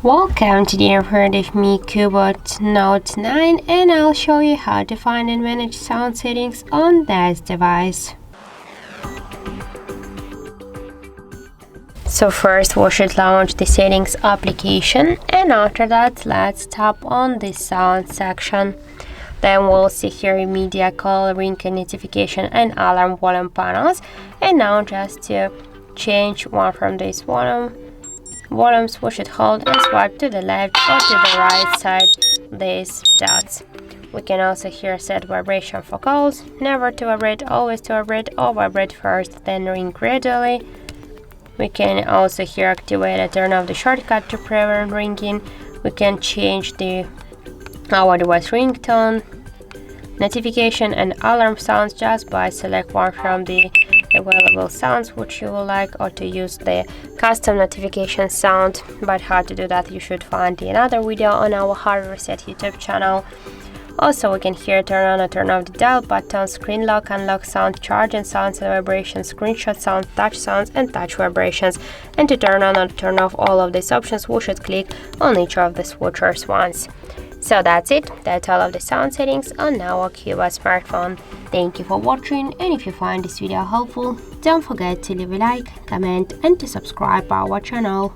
Welcome to the heard of me CUBOT Note 9, and I'll show you how to find and manage sound settings on this device. So first we should launch the settings application, and after that let's tap on the sound section. Then we'll see here media, call, ringtone, notification and alarm volume panels. And now just to change one from these volumes, we should hold and swipe to the left or to the right side these dots. We can also here set vibration for calls, never to vibrate, always to vibrate, or vibrate first then ring gradually. We can also here activate and turn off the shortcut to prevent ringing. We can change our device ringtone, notification and alarm sounds just by select one from the available sounds which you would like, or to use the custom notification sound. But how to do that you should find another video on our HardReset YouTube channel. Also we can here turn on and turn off the dial button, screen lock, unlock sound, charging sounds and vibrations, screenshot sounds, touch sounds and touch vibrations. And to turn on and turn off all of these options we should click on each of the switchers once. So that's it, that's all of the sound settings on our CUBOT smartphone. Thank you for watching, and if you find this video helpful, don't forget to leave a like, comment and to subscribe our channel.